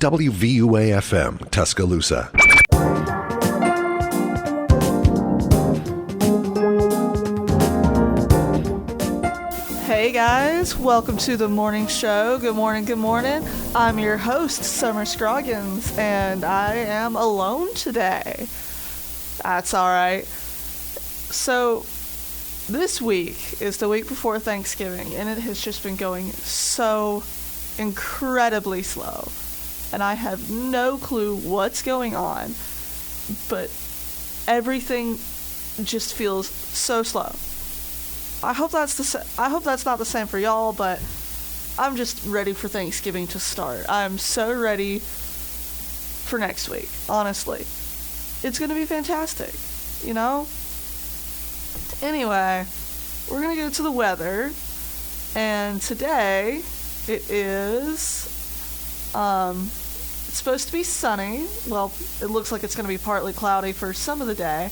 WVUA-FM, Tuscaloosa. Hey guys, welcome to the morning show. Good morning, good morning. I'm your host, Summer Scroggins, and I am alone today. That's alright. So, this week is the week before Thanksgiving, and it has just been going so incredibly slow. And I have no clue what's going on, but everything just feels so slow. I hope that's not the same for y'all, but I'm just ready for Thanksgiving to start. I'm so ready for next week, honestly. It's going to be fantastic, you know? Anyway, we're going to go to the weather, and today it is, it's supposed to be sunny. Well, it looks like it's going to be partly cloudy for some of the day,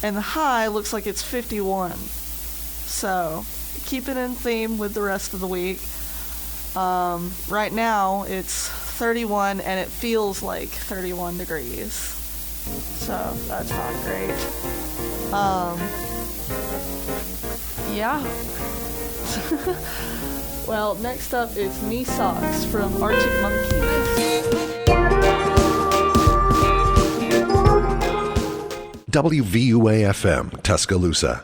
and the high looks like it's 51. So, keep it in theme with the rest of the week. Right now, it's 31, and it feels like 31 degrees. So, that's not great. Yeah. Well, next up is Me Socks from Arctic Monkeys. WVUA-FM, Tuscaloosa.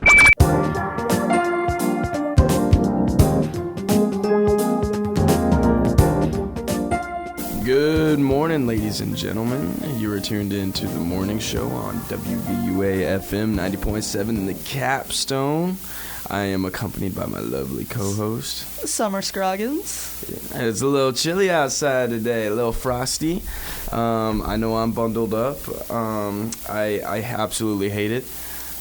Good morning, ladies and gentlemen. You are tuned in to the morning show on WVUA-FM 90.7 The Capstone. I am accompanied by my lovely co-host, Summer Scroggins. It's a little chilly outside today, a little frosty. I know I'm bundled up. I absolutely hate it.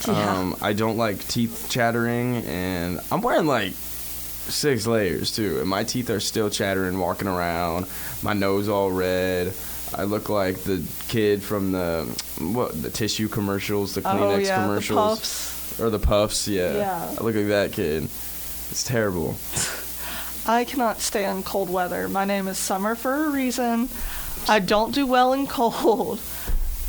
Yeah. I don't like teeth chattering, and I'm wearing like 6 layers too, and my teeth are still chattering walking around. My nose all red. I look like the kid from the tissue commercials, the Kleenex commercials. The Puffs. Or the Puffs, yeah. I look like that kid. It's terrible. I cannot stand cold weather. My name is Summer for a reason. I don't do well in cold.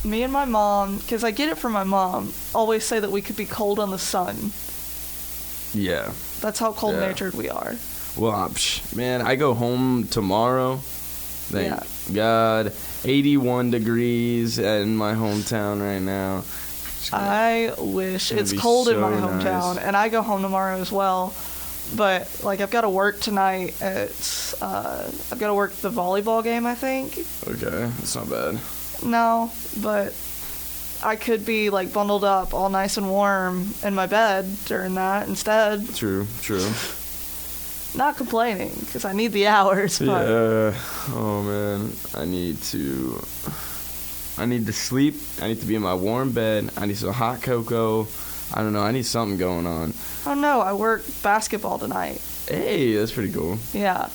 Me and my mom, because I get it from my mom, always say that we could be cold on the sun. Yeah. That's how cold-natured we are. Well, man, I go home tomorrow. Thank God. 81 degrees in my hometown right now. I wish. It's cold in my hometown, and I go home tomorrow as well. But, like, I've got to work tonight at, I've got to work the volleyball game, I think. Okay, that's not bad. No, but I could be, like, bundled up all nice and warm in my bed during that instead. True. Not complaining, because I need the hours, but... Yeah. Oh, man. I need to sleep. I need to be in my warm bed. I need some hot cocoa. I don't know. I need something going on. Oh, no. I work basketball tonight. Hey, that's pretty cool. Yeah.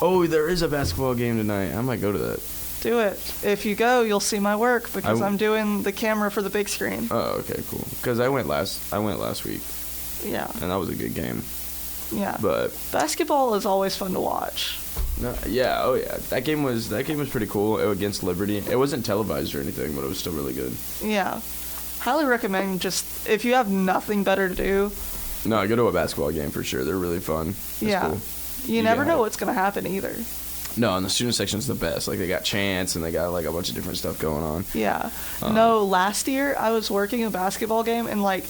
Oh, there is a basketball game tonight. I might go to that. Do it. If you go, you'll see my work, because I'm doing the camera for the big screen. Oh, okay, cool. Because I went last week. Yeah. And that was a good game. Yeah. But basketball is always fun to watch. No, yeah, oh yeah. That game was pretty cool against Liberty. It wasn't televised or anything, but it was still really good. Yeah. Highly recommend, just if you have nothing better to do. No, go to a basketball game for sure. They're really fun. It's cool. You never know what's going to happen either. No, and the student section's the best. Like, they got chants and they got like a bunch of different stuff going on. Yeah. No, last year I was working a basketball game, and like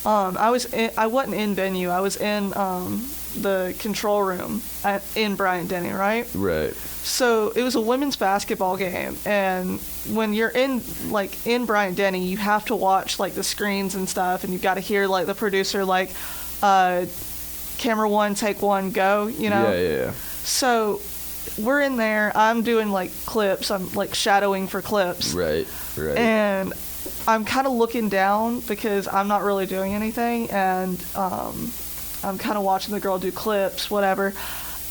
I wasn't in venue. I was in the control room in Bryant-Denny, right? Right. So it was a women's basketball game, and when you're in Bryant-Denny, you have to watch like the screens and stuff, and you've got to hear like the producer like, camera 1, take 1, go. You know? Yeah. So we're in there. I'm doing like clips. I'm like shadowing for clips. Right. And I'm kind of looking down because I'm not really doing anything, and I'm kind of watching the girl do clips, whatever.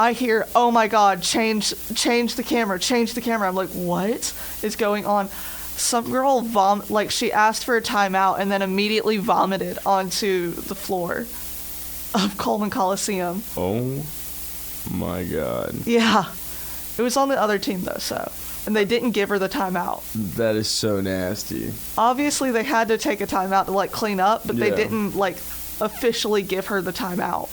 I hear, oh my God, change the camera. I'm like, what is going on? Some girl she asked for a timeout and then immediately vomited onto the floor of Coleman Coliseum. Oh my God. Yeah. It was on the other team though, so. and they didn't give her the timeout. That is so nasty. Obviously, they had to take a timeout to like clean up, but they Yeah. didn't like officially give her the timeout.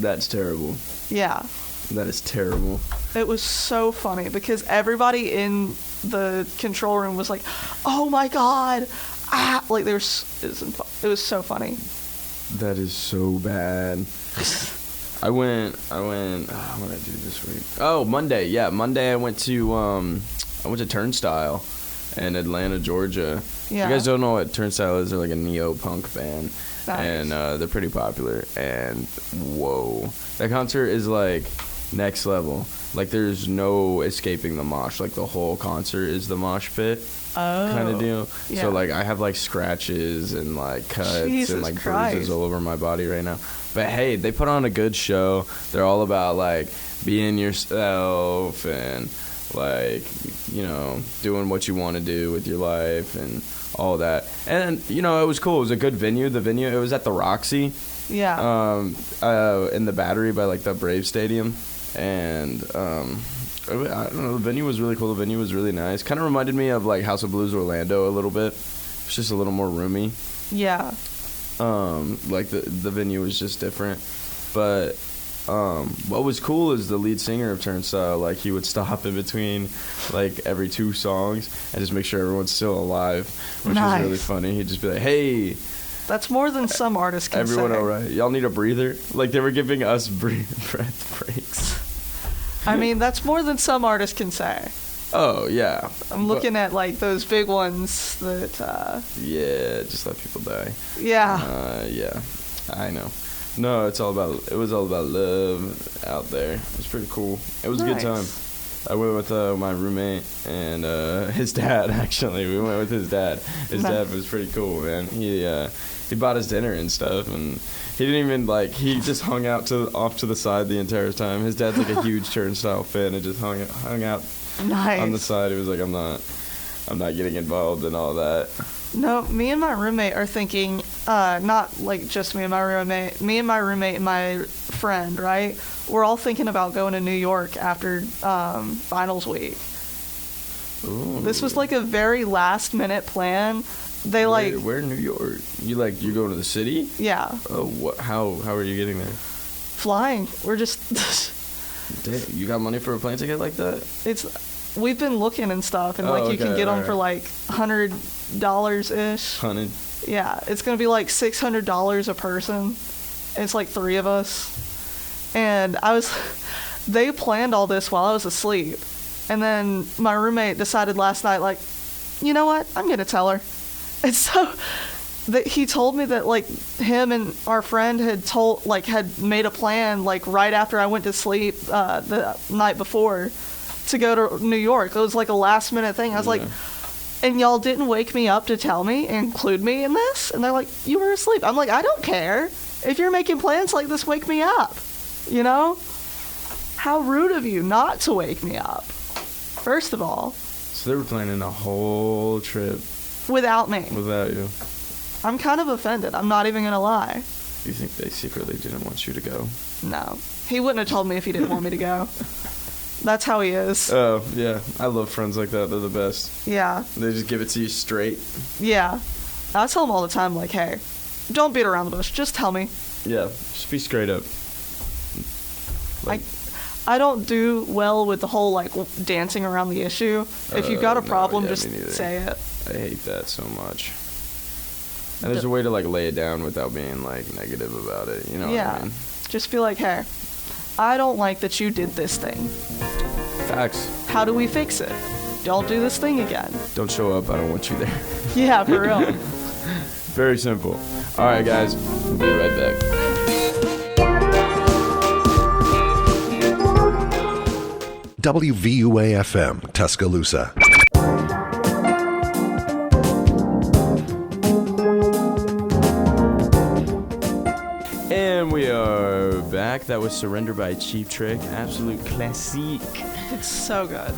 That's terrible. Yeah. That is terrible. It was so funny because everybody in the control room was like, "Oh my god!" Like it was so funny. That is so bad. I went. What did I do this week? Oh, Monday. Yeah, Monday I went to Turnstile in Atlanta, Georgia. Yeah. If you guys don't know what Turnstile is, they're like a neo-punk band. Nice. And they're pretty popular. And whoa, that concert is like next level. Like there's no escaping the mosh. Like the whole concert is the mosh pit kind of deal. Yeah. So like I have like scratches and like cuts Jesus and like Christ. bruises all over my body right now. But hey, they put on a good show. They're all about like being yourself and like, you know, doing what you want to do with your life and all that. And you know, it was cool. It was a good venue. The venue, it was at the Roxy. Yeah. In the Battery by like the Brave Stadium. And I don't know, the venue was really cool. The venue was really nice. Kind of reminded me of like House of Blues Orlando a little bit. It's just a little more roomy. Yeah. Like the venue was just different. But what was cool is the lead singer of Turnstile, like he would stop in between like every 2 songs and just make sure everyone's still alive, which Nice. was really funny. He'd just be like, "Hey, That's more than some artists can everyone say. all right? Y'all need a breather?" Like they were giving us breath breaks. I mean, that's more than some artists can say. Oh yeah. I'm looking at like those big ones that, Yeah, just let people die. yeah. Yeah, I know. No, it was all about love out there. It was pretty cool. It was a good time. Nice. I went with my roommate and his dad. Actually, we went with his dad. His Nice. dad was pretty cool, man. He bought us dinner and stuff, and he didn't even like. He just hung out off to the side the entire time. His dad's like a huge Turnstile fan, and just hung out Nice. on the side. He was like, I'm not getting involved in all that. No, me and my roommate are thinking, not like just me and my roommate and my friend, right? We're all thinking about going to New York after finals week. Ooh. This was like a very last minute plan. They like, where in New York? You going to the city? yeah, Oh, what? How are you getting there? flying. We're just, Damn, you got money for a plane ticket like that? we've been looking and stuff, and like Oh, you can okay, get them alright. for like $100 ish. Hunted. Yeah, it's gonna be like $600 a person. It's like 3 of us, and they planned all this while I was asleep, and then my roommate decided last night, like, you know what, I'm gonna tell her, and so he told me that like him and our friend had made a plan like right after I went to sleep the night before to go to New York. It was like a last minute thing. I was like, and y'all didn't wake me up to tell me, include me in this? And they're like, you were asleep. I'm like, I don't care. If you're making plans like this, wake me up. You know? How rude of you not to wake me up. First of all, So they were planning a whole trip without me. without you. I'm kind of offended. I'm not even going to lie. You think they secretly didn't want you to go? No. He wouldn't have told me if he didn't want me to go. That's how he is. Oh, yeah. I love friends like that. They're the best. Yeah. They just give it to you straight. Yeah. I tell him all the time, like, hey, don't beat around the bush. Just tell me. Yeah, just be straight up. Like, I don't do well with the whole, like, dancing around the issue. If you've got a no, problem, yeah, just me neither. say it. I hate that so much. And there's a way to, like, lay it down without being, like, negative about it. You know what I mean? Just be like, hey, I don't like that you did this thing. Facts. How do we fix it? Don't do this thing again. Don't show up. I don't want you there. Yeah, for real. Very simple. All right, guys. We'll be right back. WVUA-FM, Tuscaloosa. And we are back. That was Surrender by Cheap Trick. Absolute classic. It's so good.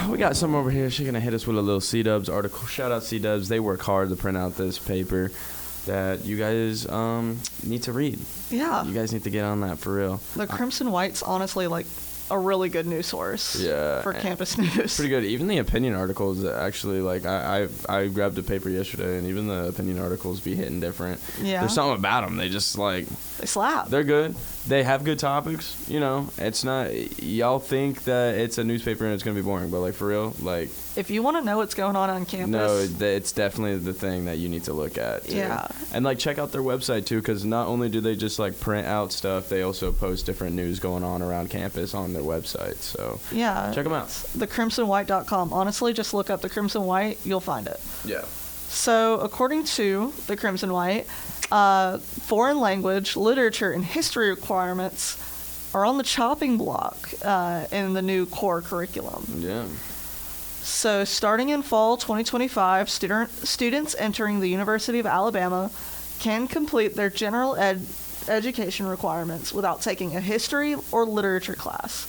We got some over here. She's going to hit us with a little C-Dubs article. Shout out C-Dubs. They work hard to print out this paper that you guys need to read. Yeah. You guys need to get on that for real. The Crimson White's honestly, like, a really good news source Yeah. for campus news. Pretty good. Even the opinion articles, actually, like, I grabbed a paper yesterday, and even the opinion articles be hitting different. Yeah. There's something about them. They just, like, They slap. they're good. They have good topics, you know. It's not, y'all think that it's a newspaper and it's going to be boring, but, like, for real, like, If you want to know what's going on campus. no, it's definitely the thing that you need to look at, too. Yeah. And, like, check out their website, too, because not only do they just, like, print out stuff, they also post different news going on around campus on their website, so Yeah. check them out. thecrimsonwhite.com. Honestly, just look up the Crimson White. You'll find it. Yeah. So, according to the Crimson White, foreign language, literature, and history requirements are on the chopping block in the new core curriculum. Yeah. So, starting in fall 2025, students entering the University of Alabama can complete their general education requirements without taking a history or literature class.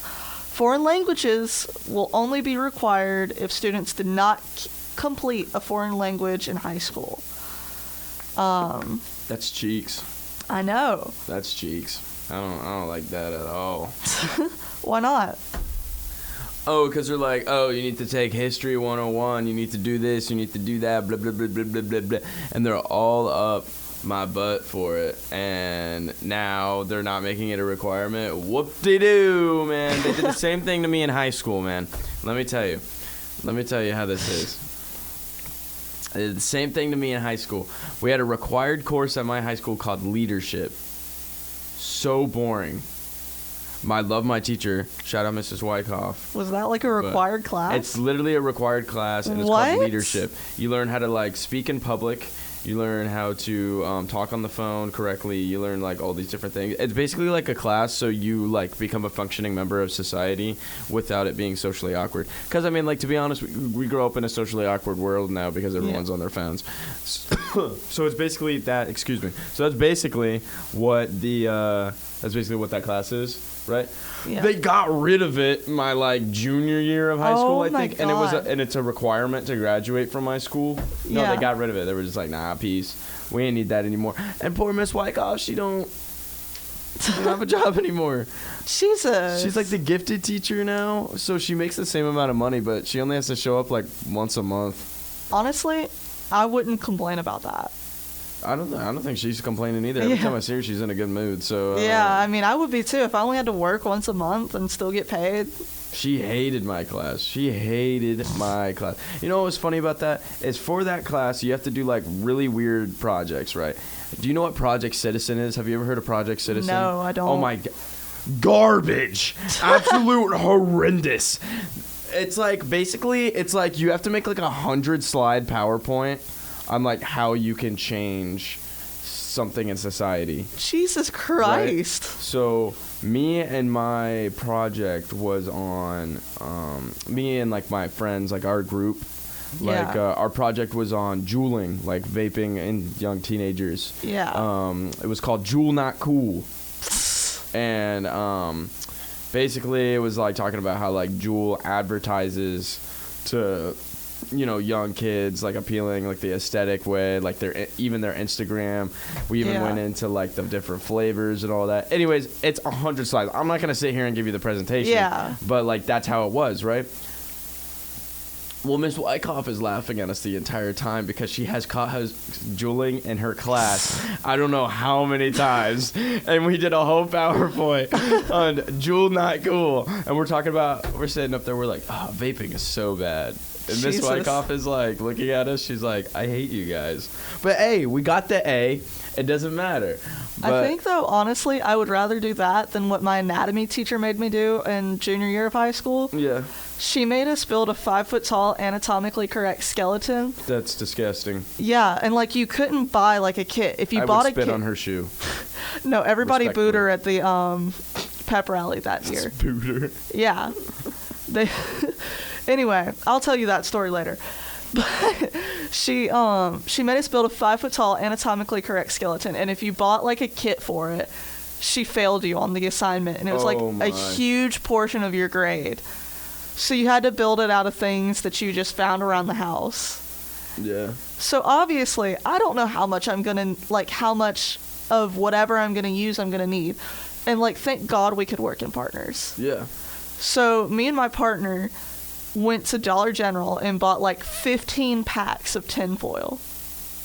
Foreign languages will only be required if students did not complete a foreign language in high school. That's cheeks. I know. That's cheeks. I don't like that at all. Why not? Oh, because they're like, oh, you need to take History 101, you need to do this, you need to do that, blah, blah, blah, blah, blah, blah, blah. And they're all up my butt for it. And now they're not making it a requirement. Whoop-de-doo, man. They did the same thing to me in high school, man. Let me tell you how this is. They did the same thing to me in high school. We had a required course at my high school called Leadership. So boring. I love my teacher. Shout out Mrs. Wyckoff. Was that like a required class? It's literally a required class, and it's What? called Leadership. You learn how to, like, speak in public. You learn how to talk on the phone correctly. You learn, like, all these different things. It's basically like a class, so you, like, become a functioning member of society without it being socially awkward. Because, I mean, like, to be honest, we grow up in a socially awkward world now because everyone's on their phones. So it's basically that, excuse me. So that's basically what that class is, right? Yeah. They got rid of it my, like, junior year of high school, Oh I my think. And it was God. and it's a requirement to graduate from my school. No, Yeah. they got rid of it. They were just like, nah, peace. We ain't need that anymore. And poor Miss Wyckoff, she don't have a job anymore. Jesus. She's like the gifted teacher now, so she makes the same amount of money, but she only has to show up like once a month. Honestly, I wouldn't complain about that. I don't think she's complaining either. Every Yeah. time I see her, she's in a good mood. So Yeah, I mean, I would be too if I only had to work once a month and still get paid. she hated my class. She hated my class. You know what was funny about that? Is for that class, you have to do like really weird projects, right? Do you know what Project Citizen is? Have you ever heard of Project Citizen? No, I don't. Oh my god. Garbage. Absolute horrendous. It's like, basically, it's like you have to make like 100 slide PowerPoint on like how you can change something in society. Jesus Christ. So me and my project was on me and like my friends, like our group, like Yeah. our project was on juuling, like vaping in young teenagers. Yeah. It was called Juul Not Cool. And basically it was like talking about how like Juul advertises to, you know, young kids, like appealing like the aesthetic way, like even their Instagram. We even Yeah. went into like the different flavors and all that. Anyways, it's 100 slides. I'm not gonna sit here and give you the presentation. Yeah. But like that's how it was, right? Well, Miss Wyckoff is laughing at us the entire time because she has caught us juuling in her class. I don't know how many times. And we did a whole PowerPoint on Juul Not Cool. And we're sitting up there, we're like, oh, vaping is so bad. And Miss Jesus. Wyckoff is like looking at us. She's like, I hate you guys. But hey, we got the A. It doesn't matter. But I think, though, honestly, I would rather do that than what my anatomy teacher made me do in junior year of high school. yeah, She made us build a 5-foot-tall, anatomically correct skeleton. that's disgusting. Yeah, and, like, you couldn't buy, like, a kit. If you I bought would a spit kit... on her shoe. No, everybody booed Respectfully. her at the pep rally that year. Spooter. Yeah. They Anyway, I'll tell you that story later. But she made us build a 5-foot-tall, anatomically correct skeleton, and if you bought like a kit for it, she failed you on the assignment, and it was like Oh, my. a huge portion of your grade. So you had to build it out of things that you just found around the house. Yeah. So obviously, I don't know how much how much of whatever I'm gonna use I'm gonna need. And like, thank God we could work in partners. Yeah. So me and my partner went to Dollar General and bought like 15 packs of tinfoil.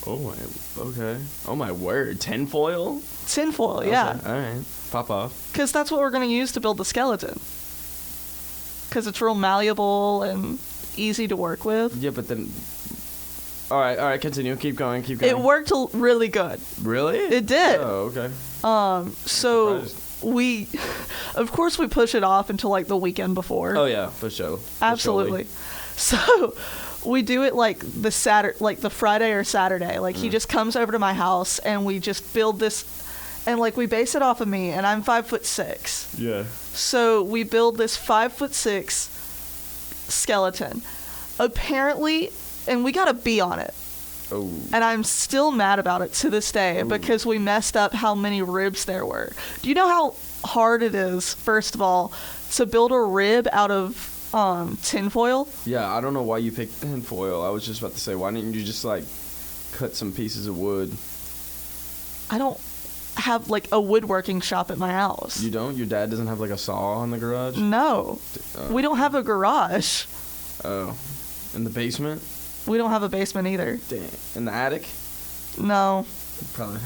Oh my, okay. Oh my word, tinfoil? Tinfoil, yeah. Okay, all right, pop off. Because that's what we're going to use to build the skeleton. Because it's real malleable and easy to work with. Yeah, but then. All right, continue. Keep going. It worked really good. Really? It did. Oh, okay. So Surprised. we, of course, we push it off until like the weekend before. Oh yeah, for sure. Absolutely. So we do it like the Friday or Saturday. Like he just comes over to my house and we just build this, and like we base it off of me, and I'm 5'6". Yeah. So we build this 5'6" skeleton. Apparently, and we got a B on it. Oh. And I'm still mad about it to this day because we messed up how many ribs there were. Do you know how hard it is, first of all, to build a rib out of tinfoil? Yeah, I don't know why you picked tinfoil. I was just about to say, why didn't you just like cut some pieces of wood? I don't have like a woodworking shop at my house. You don't? Your dad doesn't have like a saw in the garage? No. We don't have a garage. Oh. In the basement? We don't have a basement either. Dang. In the attic? No. Probably.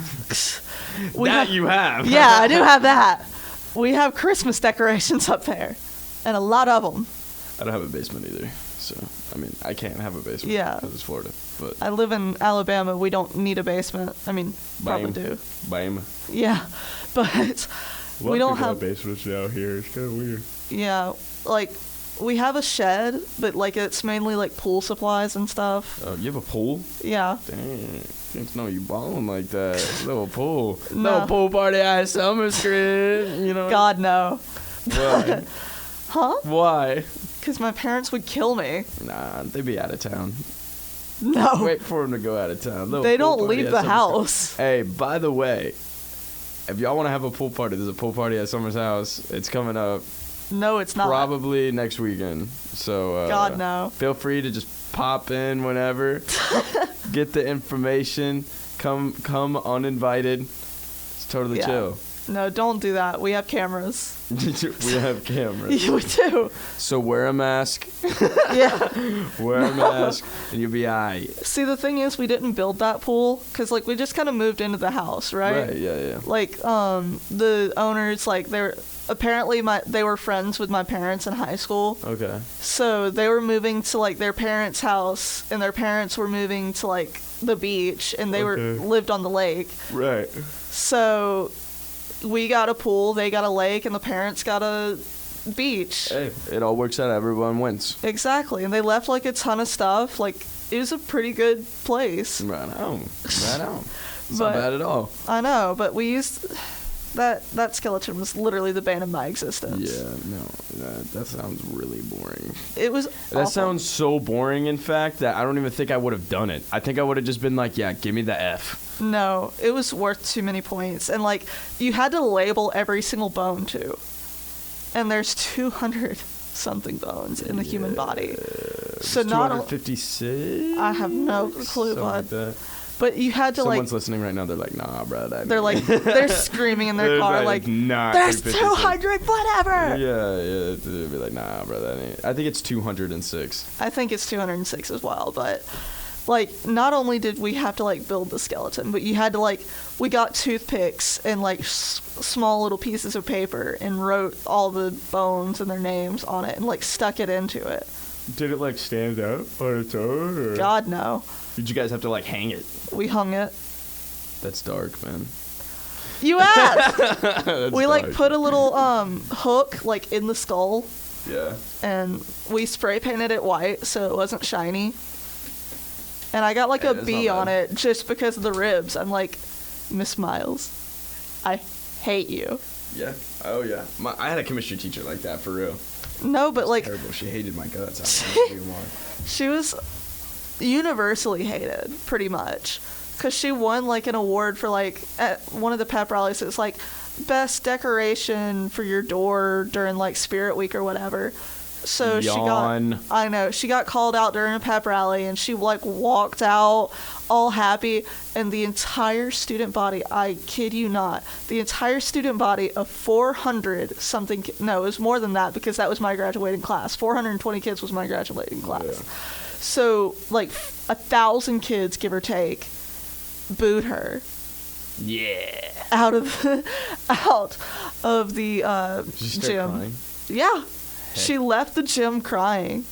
We that have- you have. Yeah, I do have that. We have Christmas decorations up there, and a lot of them. I don't have a basement either. So, I mean, I can't have a basement. Yeah. Because it's Florida. But I live in Alabama. We don't need a basement. I mean, probably do. Bam. Yeah, but we don't have. basements out here. It's kind of weird. Yeah, like we have a shed, but like it's mainly like pool supplies and stuff. You have a pool? Yeah. Dang. Didn't know you balling like that. Little pool. No. Little pool party at Summer Screen. You know? God no. Why? Huh? Why? Because my parents would kill me. Nah, they be out of town. No. Wait for them to go out of town. Little They pool don't party leave at the Summer's house. Screen. Hey, by the way, if y'all want to have a pool party, there's a pool party at Summer's house. It's coming up No, it's not. probably next weekend. So God no. feel free to just pop in whenever. Get the information. Come uninvited. It's totally Yeah. chill. No, don't do that. We have cameras. We have cameras. We do. So wear a mask. Yeah. Wear a mask, and you'll be alright. See, the thing is, we didn't build that pool because, like, we just kind of moved into the house, right? Yeah. Like, the owners, like, they were friends with my parents in high school. Okay. So they were moving to, like, their parents' house, and their parents were moving to, like, the beach, and they lived on the lake. Right. So we got a pool, they got a lake, and the parents got a beach. Hey, it all works out. Everyone wins. Exactly, and they left like a ton of stuff. Like, it was a pretty good place. Right on. Right on. It's But- not bad at all. I know, but we used that skeleton was literally the bane of my existence. Yeah, no, that sounds really boring. It was That awful. sounds so boring, in fact, that I don't even think I would have done it. I think I would have just been like, yeah, give me the F. No, it was worth too many points, and like you had to label every single bone too. And there's 200 something bones in the human body. So not 256? I have no clue, Something bud. like that. But you had to Someone's like listening right now. They're like, nah, bro. they're screaming in their They're car like, like nah, there's 356. 200 whatever. Yeah. They'd be like, nah, bro, that ain't. I think it's 206. I think it's 206 as well, but like not only did we have to like build the skeleton, but you had to like we got toothpicks and like small little pieces of paper and wrote all the bones and their names on it and like stuck it into it. Did it like stand up on its own? Or? God no. Did you guys have to like hang it? We hung it. That's dark, man. You asked. That's We like dark. put a little hook like in the skull Yeah. and we spray painted it white so it wasn't shiny. And I got like Hey, a that's B not on bad. it just because of the ribs. I'm like, Miss Miles, I hate you. Yeah. Oh yeah. I had a chemistry teacher like that for real. No, but like Terrible. She hated my guts. I don't know why. she was universally hated pretty much because she won like an award for like at one of the pep rallies. It's like best decoration for your door during like Spirit Week or whatever. So Yawn. I know, she got called out during a pep rally, and she like walked out all happy, and the entire student body, I kid you not, the entire student body of 400 something, no, it was more than that because that was my graduating class. 420 kids was my graduating class. Yeah. So like 1,000 kids, give or take, booed her Yeah. out of the Did you start gym. crying? Yeah. She left the gym crying.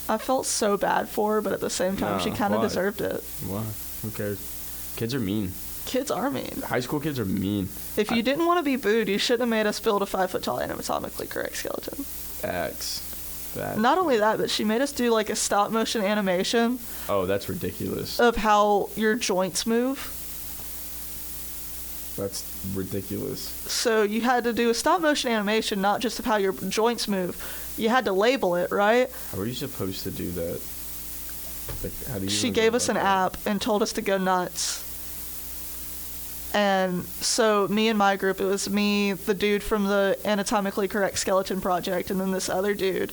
I felt so bad for her, but at the same time, she No, kind of why? deserved it. Why? Who cares? Kids are mean. Kids are mean. High school kids are mean. If you didn't want to be booed, you shouldn't have made us build a 5-foot-tall anatomically correct skeleton. Facts. Not only that, but she made us do like a stop-motion animation Oh, that's ridiculous. of how your joints move. That's ridiculous. So you had to do a stop-motion animation, not just of how your joints move. You had to label it, right? How are you supposed to do that? Like, how do you She even gave go us an about app and told us to go nuts. And so me and my group, it was me, the dude from the Anatomically Correct Skeleton Project, and then this other dude.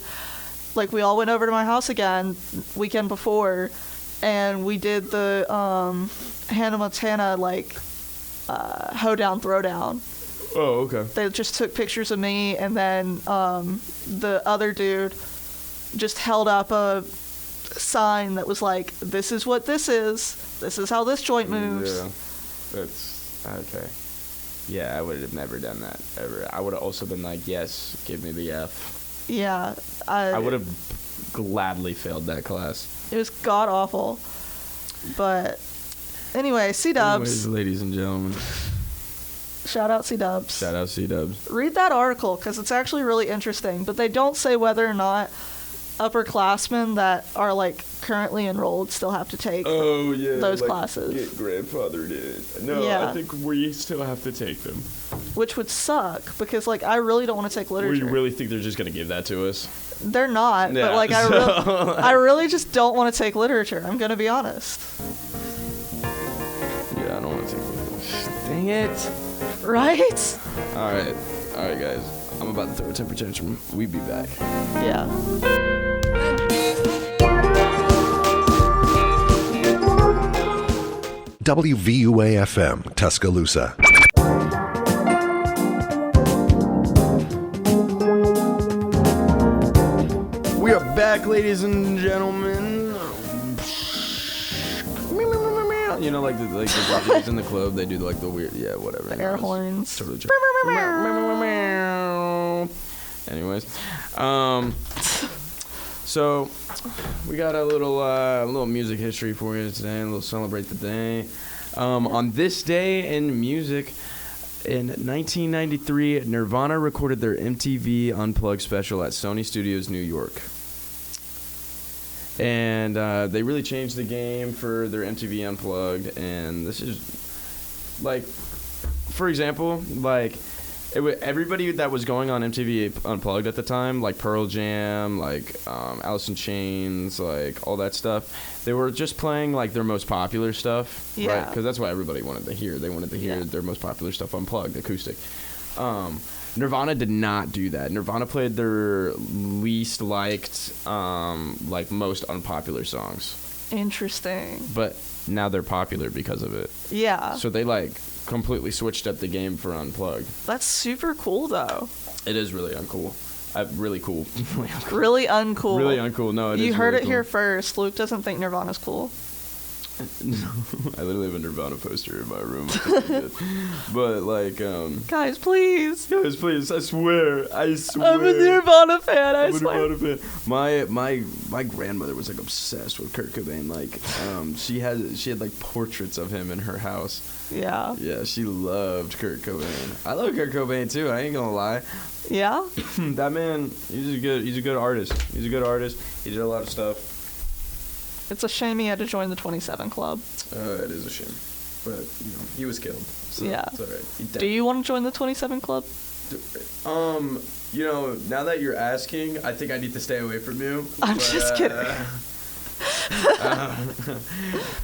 Like, we all went over to my house again weekend before, and we did the Hannah Montana, like, hoedown, throwdown. that? Oh, okay. They just took pictures of me, and then the other dude just held up a sign that was like, this is what this is how this joint moves. Yeah. That's okay. Yeah, I would have never done that ever. I would have also been like, yes, give me the F. Yeah, I would have gladly failed that class. it was god awful. But anyway, C-Dubs. Anyways, ladies and gentlemen, Shout out C-Dubs. shout out C-Dubs. Read that article because it's actually really interesting, but they don't say whether or not upperclassmen that are like currently enrolled still have to take Oh yeah, those classes. Get grandfathered in. No, Yeah. I think we still have to take them. Which would suck because like I really don't want to take literature. We really think they're just gonna give that to us? They're not, Yeah, but like I really just don't want to take literature. I'm gonna be honest. Yeah, I don't want to take this. Dang it. Right? All right, guys. I'm about to throw a temper tantrum. We be back. Yeah. WVUA FM, Tuscaloosa. We are back, ladies and gentlemen. You know, like the DJs in the club, they do like the weird, yeah, whatever. The air horns. Totally true. Anyways, so we got a little music history for you today, a little celebrate the day. On this day in music, in 1993, Nirvana recorded their MTV Unplugged special at Sony Studios, New York. And they really changed the game for their MTV Unplugged. And this is, like, for example, like, everybody that was going on MTV Unplugged at the time, like Pearl Jam, like Alice in Chains, like all that stuff, they were just playing like their most popular stuff, right? Yeah. Because that's what everybody wanted to hear. They wanted to hear their most popular stuff unplugged, acoustic. Nirvana did not do that. Nirvana played their least liked, like most unpopular songs. Interesting. But now they're popular because of it. Yeah. So they like completely switched up the game for Unplugged. That's super cool though. It is really uncool. Really cool. Really uncool. Really uncool. No, it is You heard really it here first. Luke doesn't think Nirvana's cool. I literally have a Nirvana poster in my room. But like, Guys, please. guys, please, I swear. I'm a Nirvana fan, I I'm a swear. Nirvana fan. My grandmother was like obsessed with Kurt Cobain. Like, she had like portraits of him in her house. Yeah. Yeah, she loved Kurt Cobain. I love Kurt Cobain too. I ain't gonna lie. Yeah? That man, he's a good artist. He's a good artist. He did a lot of stuff. It's a shame he had to join the 27 Club. It is a shame, but he was killed. So Yeah. it's all right. Do you want to join the 27 Club? Now that you're asking, I think I need to stay away from you. I'm just kidding.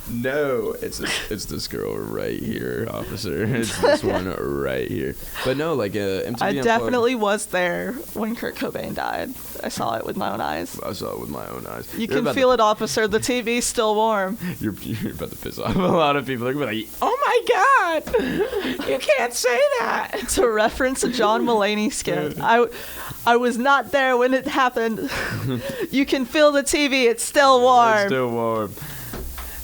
No, it's this girl right here, officer. It's this one right here. But no, like MTV I Unplugged, definitely was there when Kurt Cobain died. I saw it with my own eyes. I saw it with my own eyes. You can feel it, officer. The TV's still warm. You're about to piss off a lot of people. They're gonna be like, "Oh my God, you can't say that." To reference a John Mulaney skit. I was not there when it happened. You can feel the TV. It's still warm. It's still warm.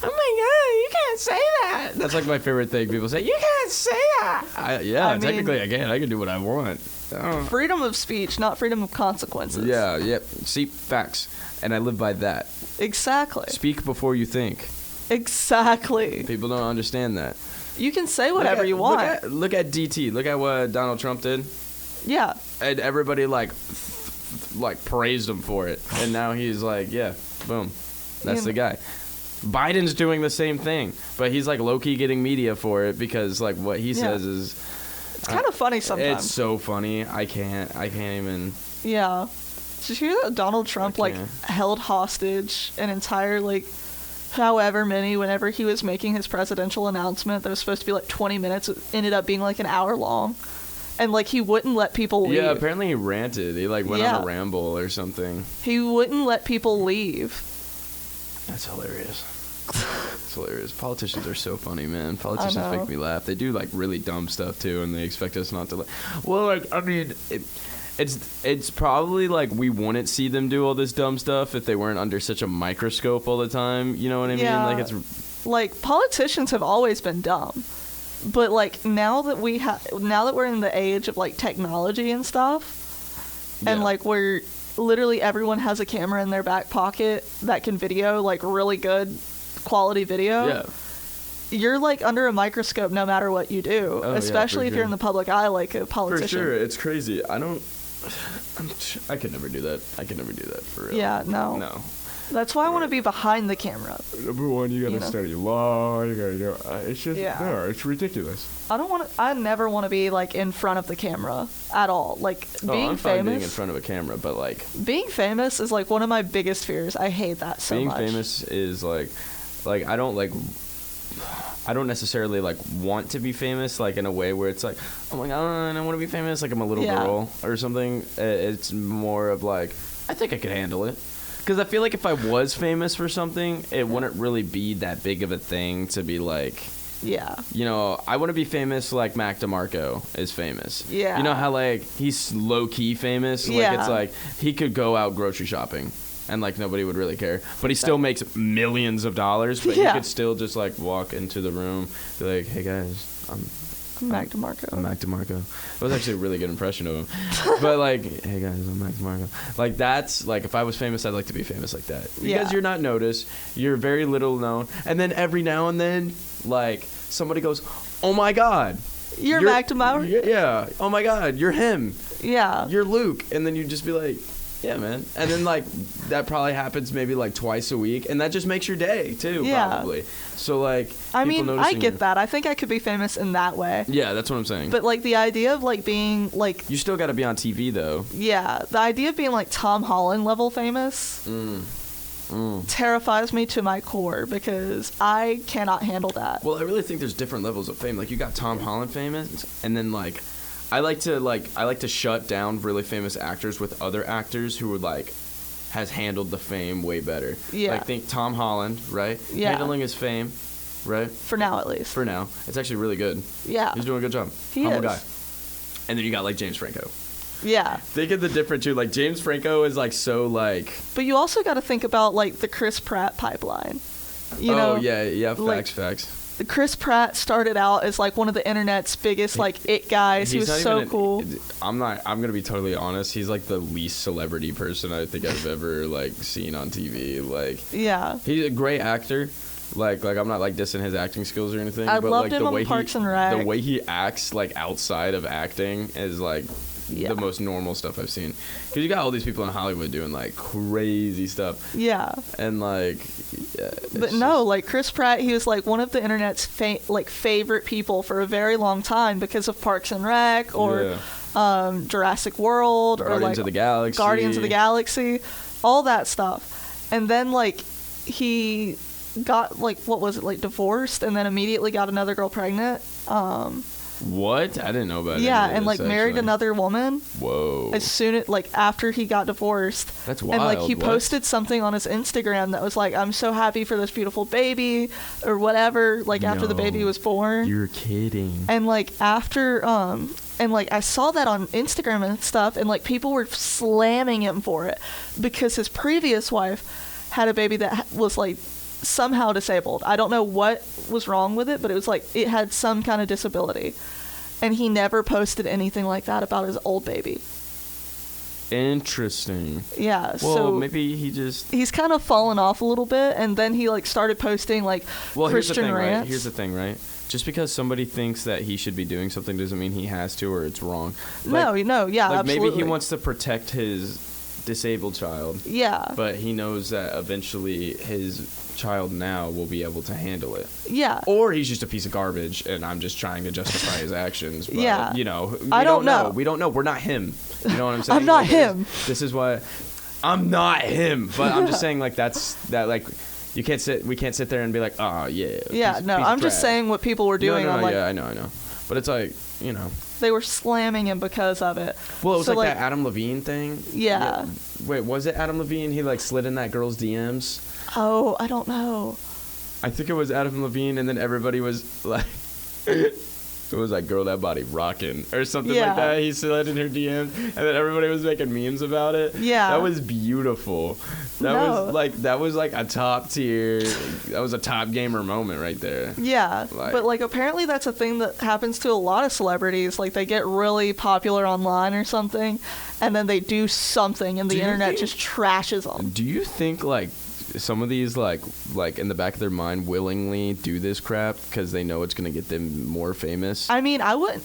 Oh my God, you can't say that. That's like my favorite thing. People say, "You can't say that." I mean, technically I can. I can do what I want. Freedom of speech, not freedom of consequences. Yeah, yep. See, facts. And I live by that. Exactly. Speak before you think. Exactly. People don't understand that. You can say whatever you want. Look at DT. Look at what Donald Trump did. Yeah. And everybody like praised him for it. And now he's like, yeah, boom. That's the guy. Biden's doing the same thing, but he's like low-key getting media for it because like what he says is it's kind of funny sometimes. It's so funny. I can't even. Yeah. Did you hear that Donald Trump like held hostage an entire like however many whenever he was making his presidential announcement that was supposed to be like 20 minutes, it ended up being like an hour long. And like he wouldn't let people leave. Yeah, apparently he ranted. He like went on a ramble or something. He wouldn't let people leave. That's hilarious. It's hilarious. Politicians are so funny, man. Politicians make me laugh. They do like really dumb stuff too, and they expect us not to. Well, like I mean, it's probably like we wouldn't see them do all this dumb stuff if they weren't under such a microscope all the time. You know what I mean? Like it's like politicians have always been dumb, but like now that we're in the age of like technology and stuff, and like we're literally everyone has a camera in their back pocket that can video like really good quality video. Yeah. You're like under a microscope no matter what you do, especially if you're in the public eye like a politician. For sure, it's crazy. I could never do that. I could never do that for real. Yeah, no. That's why I want to be behind the camera. Number one, you gotta study law. You gotta it's just no, it's ridiculous. I never want to be like in front of the camera at all. Like being famous. Being in front of a camera, but like being famous is like one of my biggest fears. I hate that so much. Being famous is like I don't necessarily like want to be famous like in a way where it's like, oh my God, I want to be famous like I'm a little girl or something. It's more of like I think I could handle it. Because I feel like if I was famous for something, it wouldn't really be that big of a thing to be like, you know, I want to be famous like Mac DeMarco is famous. Yeah. You know how like he's low-key famous? Like it's like he could go out grocery shopping and like nobody would really care. But he still makes millions of dollars, but he could still just like walk into the room, be like, hey guys, I'm Mac DeMarco. I'm Mac DeMarco. That was actually a really good impression of him. But like, hey guys, I'm Mac DeMarco. Like that's like if I was famous, I'd like to be famous like that. Because you're not noticed, you're very little known, and then every now and then, like somebody goes, "Oh my God, you're Mac DeMarco." Yeah. Oh my God, you're him. Yeah. You're Luke, and then you just be like, yeah, man. And then like that probably happens maybe like twice a week, and that just makes your day too, probably. So like, I mean, I get that. I think I could be famous in that way. Yeah, that's what I'm saying. But like the idea of like being like, you still got to be on TV though. Yeah, the idea of being like Tom Holland level famous terrifies me to my core because I cannot handle that. Well, I really think there's different levels of fame. Like you got Tom Holland famous, and then like. I like to shut down really famous actors with other actors who would like has handled the fame way better. Yeah. Like think Tom Holland, right? Yeah. Handling his fame, right? For now at least. For now. It's actually really good. Yeah. He's doing a good job. Humble guy. And then you got like James Franco. Yeah. Think of the difference too. Like James Franco is like so like. But you also got to think about like the Chris Pratt pipeline. You know? Yeah. Like, facts. Chris Pratt started out as like one of the internet's biggest like it guys. He was so cool. I'm gonna be totally honest. He's like the least celebrity person I think I've ever like seen on TV. Like he's a great actor. Like I'm not like dissing his acting skills or anything. I but loved like him on Parks and Rec. The way he acts like outside of acting is like the most normal stuff I've seen. Because you got all these people in Hollywood doing like crazy stuff. Yeah. And like, but no, like Chris Pratt, he was like one of the internet's favorite people for a very long time because of Parks and Rec or Jurassic World or Guardians of the Galaxy. Guardians of the Galaxy, all that stuff. And then like he got, like, what was it, like, divorced and then immediately got another girl pregnant. What? I didn't know about it. Yeah, and, like, married another woman. Whoa. As soon as, like, after he got divorced. That's wild. And, like, he What? posted something on his Instagram that was like, I'm so happy for this beautiful baby, or whatever, like, after the baby was born. You're kidding. And, like, after, and, like, I saw that on Instagram and stuff, and, like, people were slamming him for it because his previous wife had a baby that was, like, somehow disabled. I don't know what was wrong with it, but it was, like, it had some kind of disability. And he never posted anything like that about his old baby. Interesting. Yeah, Well, so maybe he just... he's kind of fallen off a little bit, and then he, like, started posting, like, Christian rants. Right? Here's the thing, right? Just because somebody thinks that he should be doing something doesn't mean he has to or it's wrong. No, yeah, like absolutely. maybe he wants to protect his disabled child. Yeah. But he knows that eventually his child now will be able to handle it. Yeah. Or he's just a piece of garbage and I'm just trying to justify his actions. But, Yeah. you know, I don't know. We don't know. We're not him. You know what I'm saying? I'm not Like, him. This is what... I'm not him. But I'm just saying, like, like... We can't sit there and be like, oh, yeah. Yeah, no, I'm just saying what people were doing. No, on, like, yeah, I know. But it's like, you know. they were slamming him because of it. Well, it was So, like that Adam Levine thing. Yeah. Wait, was it Adam Levine? He, like, slid in that girl's DMs? Oh, I don't know. I think it was Adam Levine, and then everybody was like... It was like, girl, that body rocking, or something Yeah. like that. He slid in her DMs, and then everybody was making memes about it. Yeah. That was beautiful. No. That was like a top tier, that was a top gamer moment right there. Yeah, Like- but, like, apparently that's a thing that happens to a lot of celebrities. Like, they get really popular online or something, and then they do something, and the Do you internet think- just trashes them. Do you think, like, some of these, like in the back of their mind willingly do this crap because they know it's going to get them more famous? I mean, I wouldn't.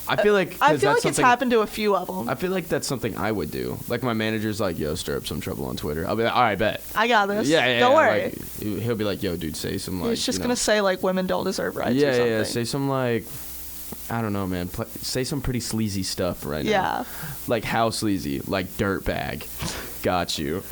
I feel like I 'cause feel that's like it's something- happened to a few of them. I feel like that's something I would do. Like, my manager's like, yo, stir up some trouble on Twitter. I'll be like, all right, bet. I got this. Yeah. Don't worry. Like, he'll be like, yo, dude, say some, like, He's just you gonna know, say, like, women don't deserve rights or yeah, something. yeah. Say some, like, I don't know, man. Say some pretty sleazy stuff right now. Yeah. Like, how sleazy? Like, dirtbag. Got you.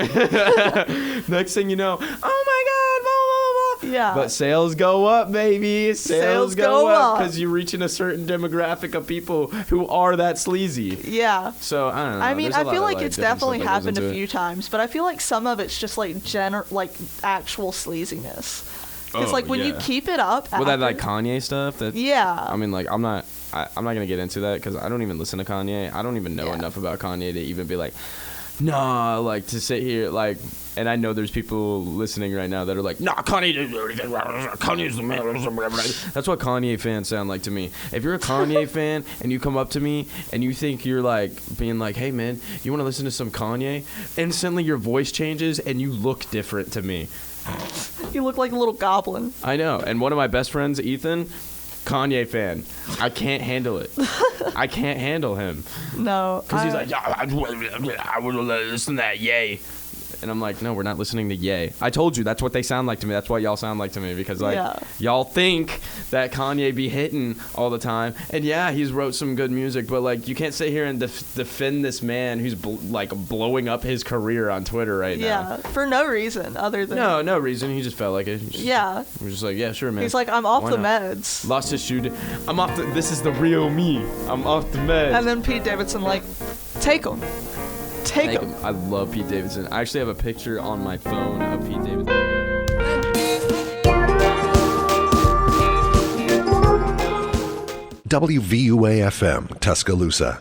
Next thing you know, oh my God, blah, blah, blah. Yeah. But sales go up, baby. Sales go go up up. because you're reaching a certain demographic of people who are that sleazy. Yeah. So, I don't know. I mean, There's a I lot feel of, like it's different definitely stuff that goes happened into a it. few times, but I feel like some of it's just, like, like, actual sleaziness. Because, Oh, like, when you yeah. keep it up Well, that, after- like, Kanye stuff? That, Yeah. I mean, like, I'm not going to get into that because I don't even listen to Kanye. I don't even know Yeah. enough about Kanye to even be like, nah, like, to sit here, like, and I know there's people listening right now that are like, nah, Kanye didn't do anything wrong. Kanye's the man. That's what Kanye fans sound like to me. If you're a Kanye fan and you come up to me and you think you're, like, being like, hey, man, you want to listen to some Kanye? Instantly your voice changes and you look different to me. You look like a little goblin. I know. And one of my best friends, Ethan, Kanye fan. I can't handle it. I can't handle him. No. Because he's like, yeah, I would listen to that, yay. And I'm like, no, we're not listening to Ye. I told you, that's what they sound like to me. That's what y'all sound like to me. Because, like, Yeah. y'all think that Kanye be hitting all the time. And, yeah, he's wrote some good music. But, like, you can't sit here and defend this man who's, blowing up his career on Twitter right now. Yeah, for no reason other than... No reason. He just felt like it. Yeah. He was just like, yeah, sure, man. He's like, I'm off Why the not? meds. Lost his shoe. I'm off the... This is the real me. I'm off the meds. And then Pete Davidson, like, take him. Take him. I love Pete Davidson. I actually have a picture on my phone of Pete Davidson. WVUA FM, Tuscaloosa.